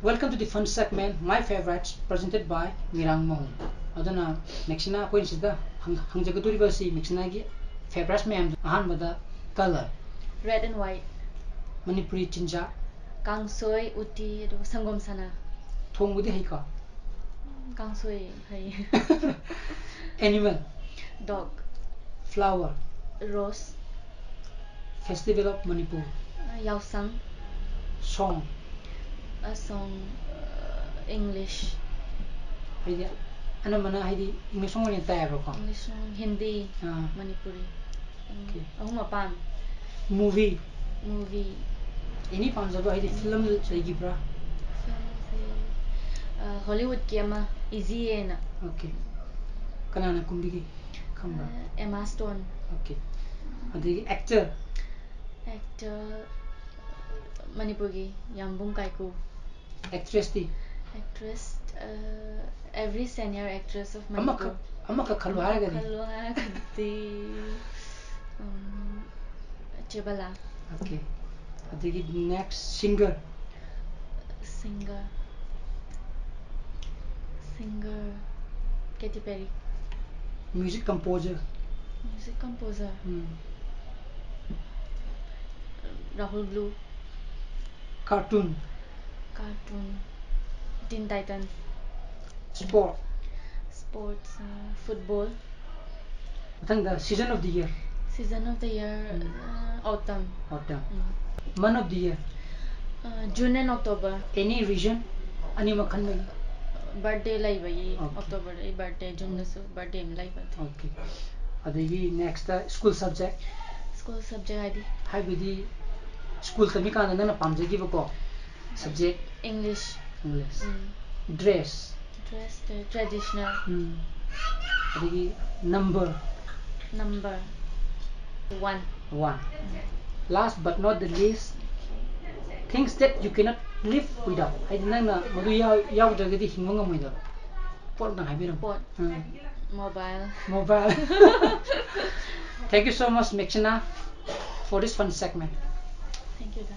Welcome to the fun segment, My Favorites, presented by Mirang-Mahum. Aduna Maxina Paonam hangjagaduribasi Maxina gi favorites ma'am ahanbada color red and white. Manipuri chinja Kangsoi, uti, aduga sangom sana. thongbudi haika Kangsoi, hai. animal Dog. flower Rose. festival of Manipur Yaosang. song A song, English. haidi anamana haidi English song ni tayabro ko English song, Hindi, Ah. Manipuri. Okay. Ahumapan. movie Movie. any pamjaba haidi film chaigibra Hollywood ki ama Easy na. okay kanana kumbigi khambra Emma Stone. okay adigi actor Actor Manipuri Yambung Kaiku. actress ti Actress every senior actress of Manipur. amaka khalu haragadi Kalwa Kati Chebala. okay adigi next singer Singer Katy Perry. music composer Music composer Rahul Blue. cartoon Teen Titans. sport Sports football. the season of the year Season of the year autumn. month of the year June and October. any region anima khanbai Birthday lai bhai Okay. October birthday June dasu birthday am lai bhai okay adigi next school subject school subject id haibidi school tami kana nana pamjagi bako subject English. English dress Dress traditional. adigi number 1. last but not the least things that you cannot live without haidi nangna madu yaudagadi hingba ngamoida pot na haibiram Pot. Mobile. Thank you so much Maxina for this fun segment. Thank you da.